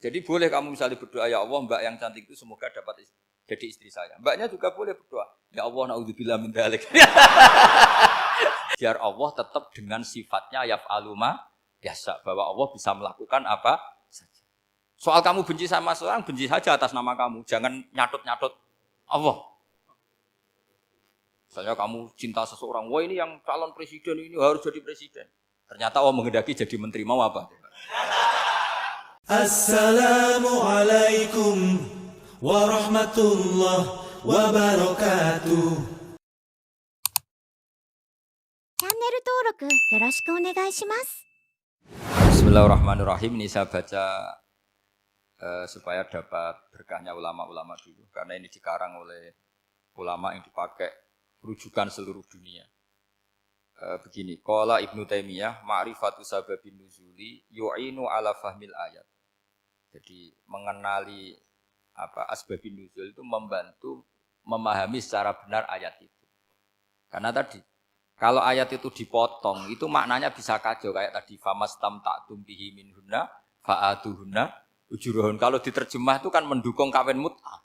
Jadi boleh kamu misalnya berdoa, ya Allah mbak yang cantik itu semoga dapat jadi istri saya. Mbaknya juga boleh berdoa, ya Allah naudzubillah min dzalik. Biar Allah tetap dengan sifatnya yaf'alu ma yasha, bahwa Allah bisa melakukan apa saja. Soal kamu benci sama seorang, benci saja atas nama kamu, jangan nyatut-nyatut Allah. Misalnya kamu cinta seseorang, wah ini yang calon presiden ini harus jadi presiden. Ternyata Allah menghendaki jadi menteri, mau apa? Assalamualaikum warahmatullahi wabarakatuh. Channel 登録よろしくお願いします。 Bismillahirrahmanirrahim. Ini saya baca supaya dapat berkahnya ulama-ulama dulu, karena ini dikarang oleh ulama yang dipakai rujukan seluruh dunia. Begini, qala Ibnu Taimiyah, ma'rifatu sababin nuzuli yu'inu ala fahmil ayat. Jadi mengenali asbabin nuzul itu membantu memahami secara benar ayat itu. Karena tadi kalau ayat itu dipotong itu maknanya bisa kacau kayak tadi famastam ta'tum bihi minhunna fa'atuhunna ujuruhun. Kalau diterjemah itu kan mendukung kawin mut'ah.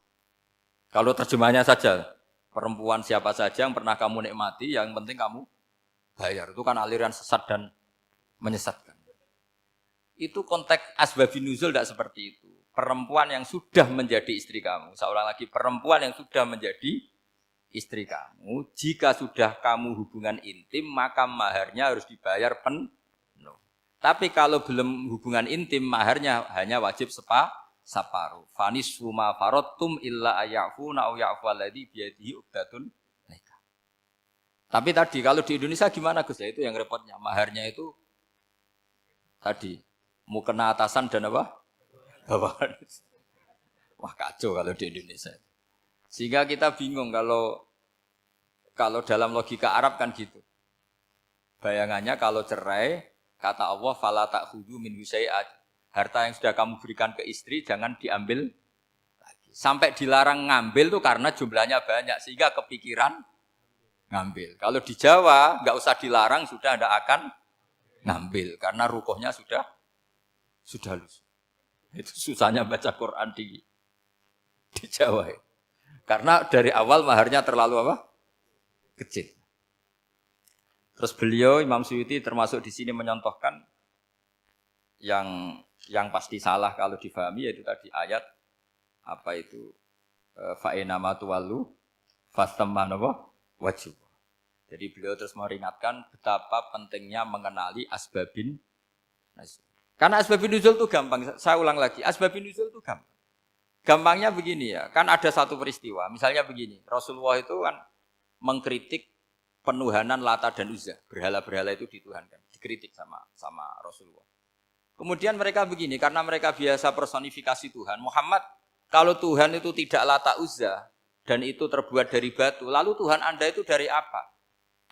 Kalau terjemahnya saja perempuan siapa saja yang pernah kamu nikmati, yang penting kamu bayar. Itu kan aliran sesat dan menyesatkan. Itu konteks asbabun nuzul tidak seperti itu. Perempuan yang sudah menjadi istri kamu, seorang lagi perempuan yang sudah menjadi istri kamu, jika sudah kamu hubungan intim, maka maharnya harus dibayar penuh. Tapi kalau belum hubungan intim, maharnya hanya wajib separuh. Fanis huma farotum illa ayafuna au ya'fualladzi biyadihi uqdatun nikah. Tapi tadi kalau di Indonesia gimana Gus? Ya itu yang repotnya. Maharnya itu tadi mau kena atasan dan apa? Bawahan. Wah kacau kalau di Indonesia. Sehingga kita bingung kalau dalam logika Arab kan gitu. Bayangannya kalau cerai, kata Allah fala ta'khudhu minhu syai'an. Harta yang sudah kamu berikan ke istri jangan diambil lagi. Sampai dilarang ngambil tuh karena jumlahnya banyak sehingga kepikiran ngambil. Kalau di Jawa enggak usah dilarang, sudah tidak akan ngambil karena rukuhnya sudah lusuh. Itu susahnya baca Quran di Jawa ya. Karena dari awal maharnya terlalu apa? Kecil. Terus beliau Imam Suyuti termasuk di sini menyontohkan yang pasti salah kalau difahami yaitu tadi ayat apa itu fa inama tuwallu fastamma wajib. Jadi beliau terus meringatkan betapa pentingnya mengenali asbabin nuzul. Karena asbabin nuzul itu gampang. Saya ulang lagi, asbabin nuzul itu gampang. Gampangnya begini ya, kan ada satu peristiwa. Misalnya begini, Rasulullah itu kan mengkritik penuhanan Lata dan Uzza. Berhala-berhala itu dituhankan, dikritik sama Rasulullah. Kemudian mereka begini, karena mereka biasa personifikasi Tuhan. Muhammad, kalau Tuhan itu tidak Lata Uzza dan itu terbuat dari batu, lalu Tuhan Anda itu dari apa?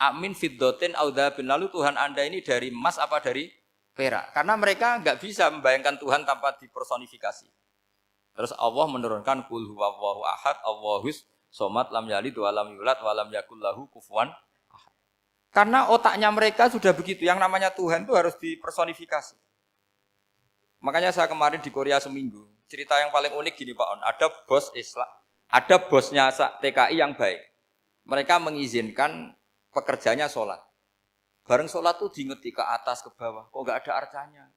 Amin fiddotin audhabin, lalu Tuhan Anda ini dari emas apa dari perak? Karena mereka enggak bisa membayangkan Tuhan tanpa dipersonifikasi. Terus Allah menurunkan qul huwallahu ahad, Allahus somad, lam yalid wa lam yulad wa lam yakul lahu kufuwan ahad. Karena otaknya mereka sudah begitu, yang namanya Tuhan itu harus dipersonifikasi. Makanya saya kemarin di Korea seminggu, cerita yang paling unik gini Pak On, ada bos Islam, ada bosnya TKI yang baik. Mereka mengizinkan pekerjanya sholat. Bareng sholat tuh diingeti ke atas ke bawah, kok enggak ada arcanya.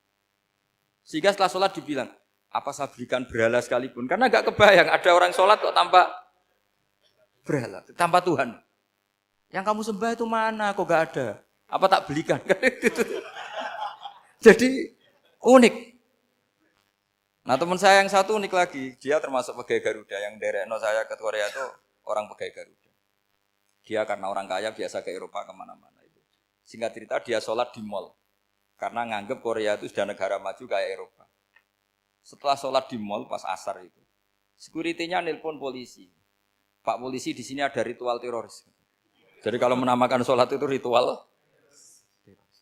Sehingga setelah sholat dibilang, apa saya berikan berhala sekalipun? Karena enggak kebayang ada orang sholat kok tanpa berhala, tanpa Tuhan. Yang kamu sembah itu mana? Kok enggak ada? Apa tak belikan? Jadi unik. Nah teman saya yang satu unik lagi, dia termasuk pegawai Garuda yang derekno saya ke Korea itu orang pegawai Garuda. Dia karena orang kaya biasa ke Eropa kemana-mana itu. Singkat cerita dia sholat di mall karena nganggep Korea itu sudah negara maju kayak Eropa. Setelah sholat di mall pas asar itu, security-nya nelpon polisi. Pak polisi di sini ada ritual teroris. Jadi kalau menamakan sholat itu ritual teroris.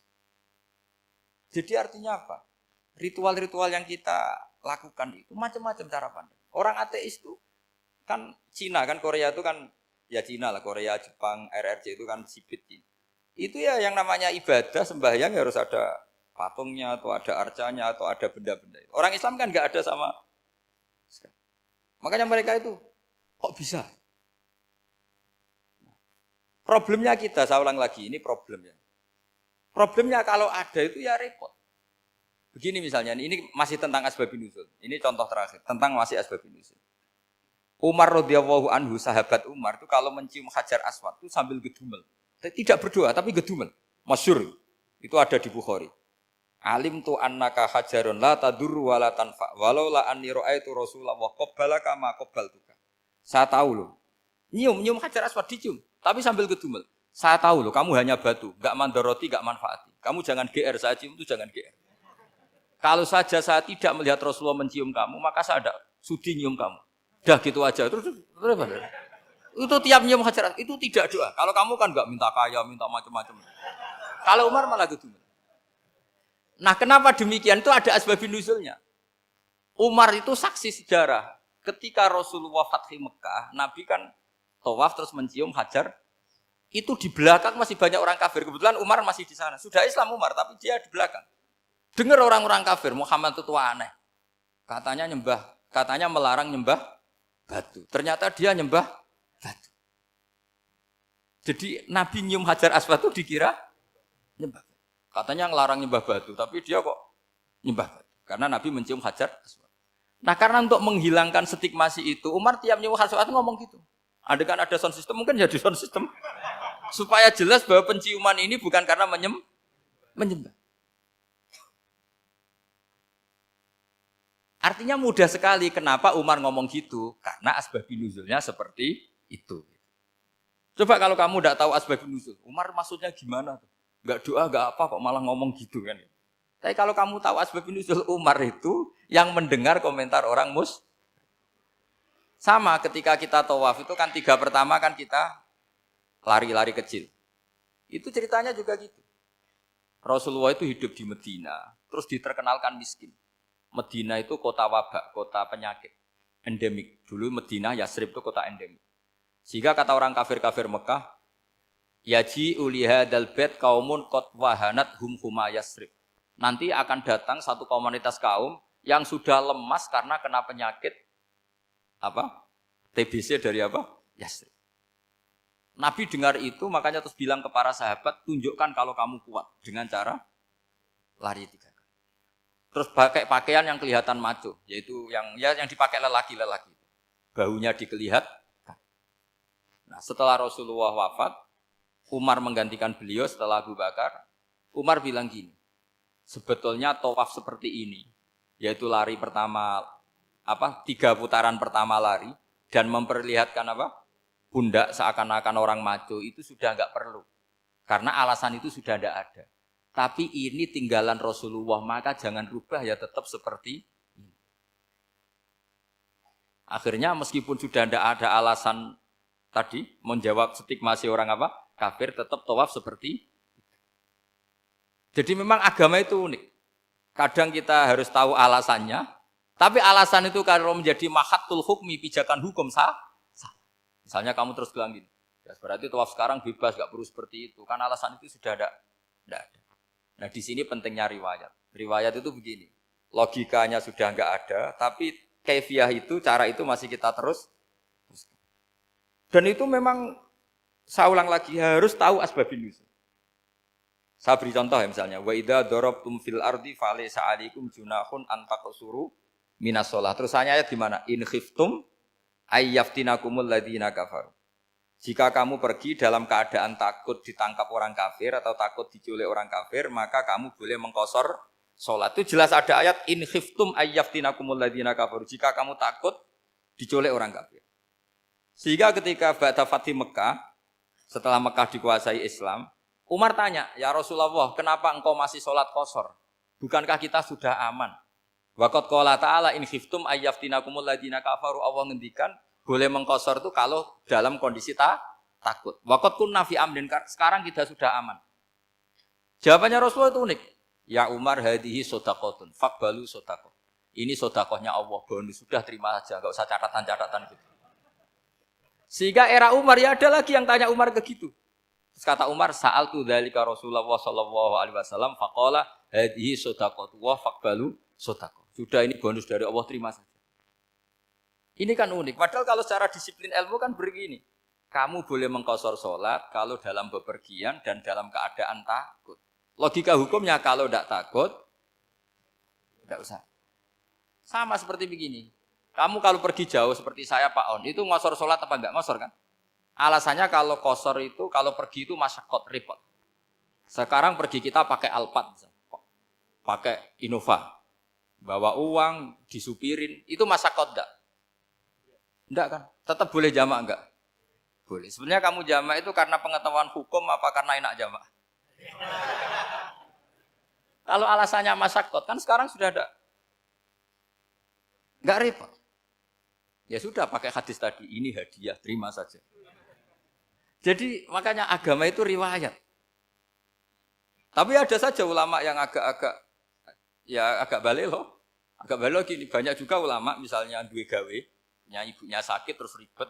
Jadi artinya apa? Ritual-ritual yang kita lakukan itu macam-macam cara pandang. Orang ateis itu kan Cina kan Korea itu kan ya Cina lah, Korea, Jepang, RRC itu kan sipit. Itu ya yang namanya ibadah sembahyang harus ada patungnya atau ada arcanya atau ada benda-benda itu. Orang Islam kan nggak ada sama sekali. Makanya mereka itu kok bisa? Problemnya kita, saya ulang lagi, ini problemnya. Problemnya kalau ada itu ya repot. Begini misalnya, ini masih tentang asbabun nuzul. Ini contoh terakhir, tentang masih asbabun nuzul. Umar radhiyallahu anhu, sahabat Umar itu kalau mencium Hajar Aswad itu sambil gedumel. Tidak berdoa, tapi gedumel. Masyhur. Itu ada di Bukhari. Alim tu annaka hajarun la tadurru wa la tanfa. Walau la anni ra'aitu Rasulullah qabbalaka ma qabbaltuka. Saya tahu loh. Nyium Hajar Aswad dicium, tapi sambil gedumel. Saya tahu loh, kamu hanya batu, enggak mandoroti, enggak manfaati. Kamu jangan GR, saya cium itu jangan GR. Kalau saja saya tidak melihat Rasulullah mencium kamu, maka saya ada sudi nyium kamu. Dah gitu aja. Terus itu tiap nyium Hajar itu tidak doa. Kalau kamu kan enggak minta kaya, minta macam-macam. Kalau Umar malah gitu. Nah, kenapa demikian? Itu ada asbabun nuzulnya. Umar itu saksi sejarah. Ketika Rasulullah Fathi Mekah, Nabi kan tawaf terus mencium Hajar. Itu di belakang masih banyak orang kafir. Kebetulan Umar masih di sana. Sudah Islam Umar, tapi dia di belakang. Dengar orang-orang kafir, Muhammad itu tua aneh. Katanya melarang nyembah batu. Ternyata dia nyembah batu. Jadi Nabi nyium Hajar Aswad itu dikira nyembah. Katanya ngelarang nyembah batu, tapi dia kok nyembah batu. Karena Nabi mencium Hajar Aswad. Nah, karena untuk menghilangkan stigmasi itu, Umar tiap nyium Hajar Aswad ngomong gitu. Kan ada sound system, mungkin jadi sound system. Supaya jelas bahwa penciuman ini bukan karena menyembah. Artinya mudah sekali kenapa Umar ngomong gitu. Karena asbabun nuzulnya seperti itu. Coba kalau kamu tidak tahu asbabun nuzul, Umar maksudnya gimana? Enggak doa, enggak apa kok malah ngomong gitu kan. Tapi kalau kamu tahu asbabun nuzul Umar itu yang mendengar komentar orang sama ketika kita tawaf itu kan 3 pertama kan kita lari-lari kecil. Itu ceritanya juga gitu. Rasulullah itu hidup di Medina, terus diterkenalkan miskin. Medina itu kota wabak, kota penyakit, endemik. Dulu Medina, Yasrib itu kota endemik. Sehingga kata orang kafir-kafir Mekah, yaji uliha dalbet kaumun kot wahanat huma Yasrib. Nanti akan datang satu komunitas kaum yang sudah lemas karena kena penyakit TBC dari Yasrib. Nabi dengar itu, makanya terus bilang ke para sahabat, tunjukkan kalau kamu kuat dengan cara lari 3 kali. Terus pakai pakaian yang kelihatan maco, yaitu yang dipakai lelaki-lelaki. Bahunya dikelihatkan. Nah, setelah Rasulullah wafat, Umar menggantikan beliau setelah Abu Bakar. Umar bilang gini, sebetulnya tawaf seperti ini, yaitu lari pertama 3 putaran pertama lari dan memperlihatkan pundak seakan-akan orang maco itu sudah enggak perlu. Karena alasan itu sudah tidak ada. Tapi ini tinggalan Rasulullah, maka jangan rubah ya tetap seperti ini. Akhirnya meskipun sudah tidak ada alasan tadi menjawab stigmasi orang kafir, tetap tawaf seperti itu. Jadi memang agama itu unik. Kadang kita harus tahu alasannya, tapi alasan itu kalau menjadi mahatul hukmi, pijakan hukum sah. Misalnya kamu terus bilang gini, ya berarti tawaf sekarang bebas, gak perlu seperti itu. Kan alasan itu sudah tidak ada. Nah di sini pentingnya riwayat. Riwayat itu begini, logikanya sudah enggak ada, tapi kaifiah itu, cara itu masih kita terus. Dan itu memang, saya ulang lagi, harus tahu asbabun nuzul. Saya beri contoh ya misalnya, wa idza darabtum fil ardi falaysa 'alaikum junahun an taqsuru minas shalah. Terus ayat di mana? In khiftum ayyaftinakumul ladzina kafaru. Jika kamu pergi dalam keadaan takut ditangkap orang kafir atau takut diculik orang kafir, maka kamu boleh mengqasar salat. Itu jelas ada ayat in khiftum ayyaftinakumul ladzina kafaru. Jika kamu takut diculik orang kafir. Sehingga ketika ba'da Fathi Mekah, setelah Mekah dikuasai Islam, Umar tanya, "Ya Rasulullah, kenapa engkau masih salat qasar? Bukankah kita sudah aman?" Waqad qala ta'ala in khiftum ayyaftinakumul ladzina kafaru. Allah ngendikan boleh mengqasar itu kalau dalam kondisi takut. Waqad kunna fi amrin, sekarang kita sudah aman. Jawabannya Rasulullah itu unik. Ya Umar hadihi shadaqatun, faqbalu shadaqah. Ini sedekahnya Allah, bonus sudah terima saja, enggak usah catatan-catatan gitu. Sehingga era Umar ya ada lagi yang tanya Umar ke gitu. Terus kata Umar, sa'altu dzalika Rasulullah sallallahu alaihi wasallam faqala hadhihi shadaqatu wa faqbalu shadaqah. Sudah ini bonus dari Allah, terima saja. Ini kan unik. Padahal kalau secara disiplin ilmu kan begini. Kamu boleh mengqashar salat kalau dalam bepergian dan dalam keadaan takut. Logika hukumnya kalau tidak takut tidak usah. Sama seperti begini. Kamu kalau pergi jauh seperti saya Pak On, itu ngosor sholat apa enggak? Ngosor kan? Alasannya kalau kosor itu, kalau pergi itu masyakot, repot. Sekarang pergi kita pakai Alphard, pakai Innova. Bawa uang, disupirin, itu masyakot enggak? Enggak kan? Tetap boleh jamak enggak? Boleh. Sebenarnya kamu jamak itu karena pengetahuan hukum apa karena enak jamak? Kalau alasannya masyakot, kan sekarang sudah ada. Enggak repot. Ya sudah pakai hadis tadi, ini hadiah, terima saja. Jadi makanya agama itu riwayat. Tapi ada saja ulama yang agak balik loh. Agak balik gini, banyak juga ulama misalnya duwe gawe, ibunya sakit terus ribet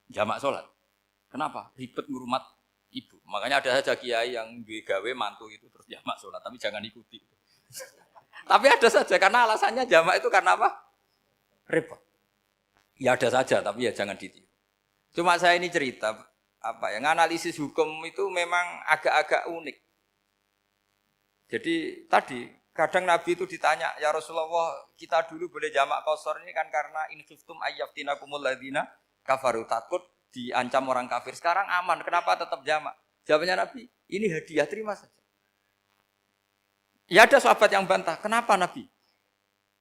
jamak sholat. Kenapa? Ribet ngurumat ibu. Makanya ada saja kiai yang duwe gawe mantu itu terus jamak sholat, tapi jangan ikuti. Tapi ada saja karena alasannya jamak itu karena apa? Repot. Ya ada saja, tapi ya jangan ditiru. Cuma saya ini cerita analisis hukum itu memang agak-agak unik. Jadi tadi kadang Nabi itu ditanya, ya Rasulullah kita dulu boleh jamak qashar ini kan karena in khiftum ayyaftinakumul ladzina kafaru, takut diancam orang kafir. Sekarang aman, kenapa tetap jamak? Jawabnya Nabi, ini hadiah, terima saja. Ya ada sahabat yang bantah, kenapa Nabi?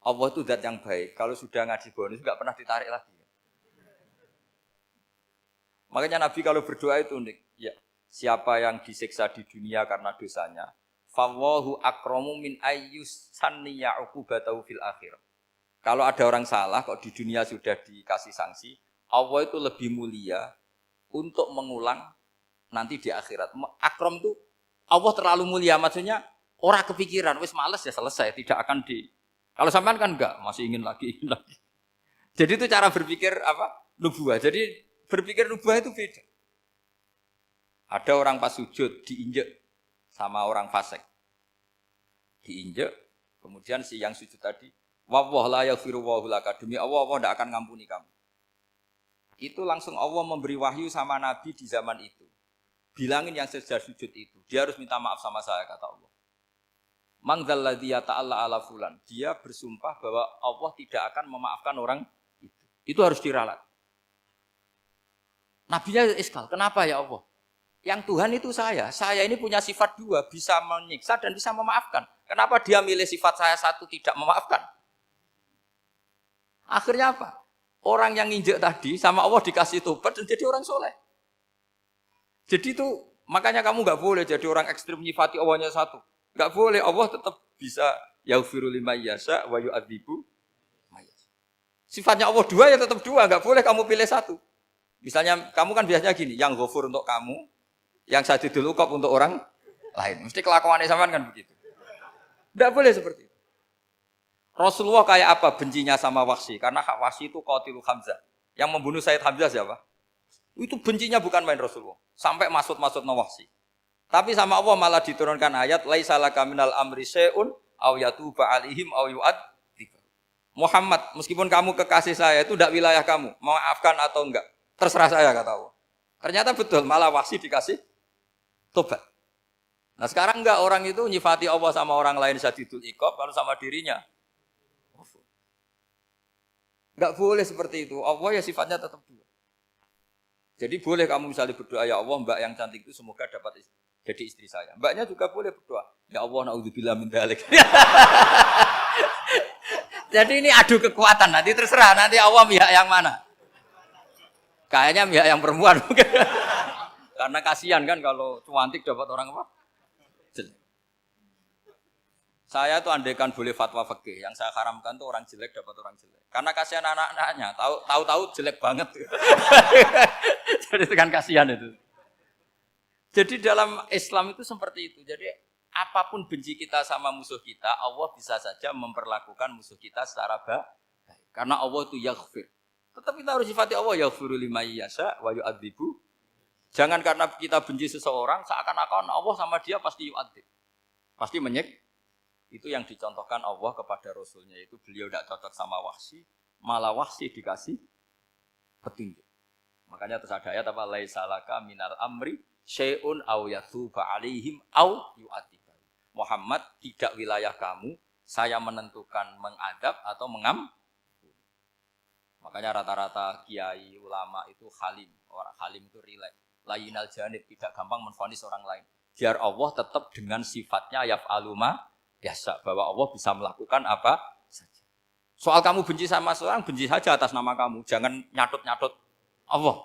Allah itu zat yang baik, kalau sudah ngaji bonus nggak pernah ditarik lagi. Makanya Nabi kalau berdoa itu unik. Ya, siapa yang disiksa di dunia karena dosanya, fawahu akramu min ayyus sanniya uqubatahu fil akhir. Kalau ada orang salah kok di dunia sudah dikasih sanksi, Allah itu lebih mulia untuk mengulang nanti di akhirat. Akram itu Allah terlalu mulia, maksudnya orang kepikiran, wis males ya selesai, tidak akan di. Kalau sampean kan enggak, masih ingin lagi. Jadi itu cara berpikir nubuah. Jadi berpikir nubuah itu beda. Ada orang pas sujud diinjek sama orang fasik. Diinjek, kemudian si yang sujud tadi, wallahu la yaghfiru wallahu laka, demi Allah tidak akan ngampuni kamu. Itu langsung Allah memberi wahyu sama Nabi di zaman itu. Bilangin yang sedang sujud itu, dia harus minta maaf sama saya, kata Allah. Mangdzal ladzi yata'alla ala fulan. Dia bersumpah bahwa Allah tidak akan memaafkan orang itu. Itu harus diralat. Nabinya iskal, kenapa ya Allah? Yang Tuhan itu saya ini punya sifat dua, bisa menyiksa dan bisa memaafkan. Kenapa dia milih sifat saya satu tidak memaafkan? Akhirnya apa? Orang yang nginjek tadi sama Allah dikasih tobat dan jadi orang soleh. Jadi itu makanya kamu nggak boleh jadi orang ekstrim nyifati Allahnya satu. Nggak boleh, Allah tetap bisa yaghfiru liman yasha wa yu'adzibu may yasha. Sifatnya Allah dua ya tetap dua, nggak boleh kamu pilih satu. Misalnya kamu kan biasanya gini, yang ghafur untuk kamu, yang sadidul uqab untuk orang lain. Mesti kelakuannya sampean kan begitu. Tidak boleh seperti itu. Rasulullah kayak apa bencinya sama Wahsy? Karena Wahsy itu qatilul Hamzah. Yang membunuh Sayyid Hamzah siapa? Itu bencinya bukan main Rasulullah. Sampai maksud-maksud Wahsy. Tapi sama Allah malah diturunkan ayat laisa laka minal amri syai'un aw yatuba alaihim aw yu'adzib. Muhammad, meskipun kamu kekasih saya itu tidak wilayah kamu, maafkan atau enggak. Terserah saya, kata Allah. Ternyata betul, malah Wahsy dikasih tobat. Nah sekarang enggak, orang itu nyifati Allah sama orang lain syadidul iqab, kalau sama dirinya. Enggak boleh seperti itu. Allah ya sifatnya tetap dua. Jadi boleh kamu misalnya berdoa, ya Allah mbak yang cantik itu semoga dapat jadi istri saya. Mbaknya juga boleh berdoa, ya Allah naudzubillah min dzalik. Jadi ini adu kekuatan, nanti terserah, nanti Allah pihak yang mana. Kayaknya pihak yang perempuan mungkin. Karena kasihan kan kalau cantik dapat orang apa? Jelek. Saya tuh andaikan boleh fatwa fikih, yang saya haramkan tuh orang jelek dapat orang jelek. Karena kasihan anak-anaknya, tahu-tahu jelek banget. Jadi itu kan kasihan itu. Jadi dalam Islam itu seperti itu. Jadi apapun benci kita sama musuh kita, Allah bisa saja memperlakukan musuh kita secara baik. Karena Allah itu yaghfir. Tetap kita harus sifati Allah yaghfiru liman yasha wa yu'adzibu. Jangan karena kita benci seseorang seakan-akan Allah sama dia pasti yu'adzib. Pasti Itu yang dicontohkan Allah kepada Rasulnya, itu beliau tidak cocok sama Wahsy, malah Wahsy dikasih petunjuk. Makanya terus ada ayat apa? Laisa laka minal amri syai'un aw yatuba alaihim aw yu'adzibah. Muhammad, tidak wilayah kamu, saya menentukan mengadab atau Makanya rata-rata kiai ulama itu halim. Orang halim itu rileks. Layinal janib, tidak gampang menvonis orang lain. Biar Allah tetap dengan sifatnya yaf'alu ma yasha, bahwa Allah bisa melakukan apa saja. Soal kamu benci sama seorang, benci saja atas nama kamu. Jangan nyatut-nyatut Allah.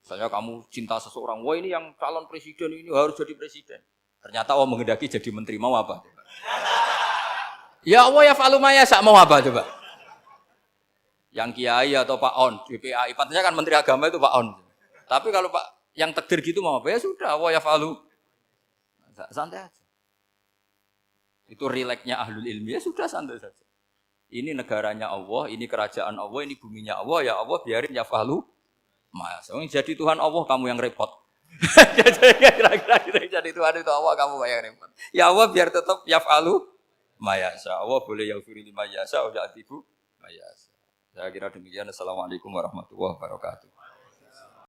Misalnya kamu cinta seseorang, wah ini yang calon presiden ini harus jadi presiden. Ternyata Allah menghendaki jadi menteri, mau apa? Ya Allah yaf'alu ma yasha, mau apa coba? Yang kiai atau Pak On, DPAI, patutnya kan menteri agama itu Pak On. Tapi kalau Pak yang takdir gitu mau apa? Ya sudah, Allah yaf'alu. Santai aja. Itu rileksnya ahlul ilmi, ya sudah santai saja. Ini negaranya Allah, ini kerajaan Allah, ini buminya Allah, ya Allah biarin yaf'alu. Mas, jadi Tuhan Allah kamu yang repot. Kira-kira jadi Tuhan itu Allah kamu yang repot. Ya Allah biar tetap yaf'alu mayasa. Allah boleh yaghfir lima yasa wa ya'tibu mayasa. Saya kira demikian. Assalamualaikum warahmatullahi wabarakatuh.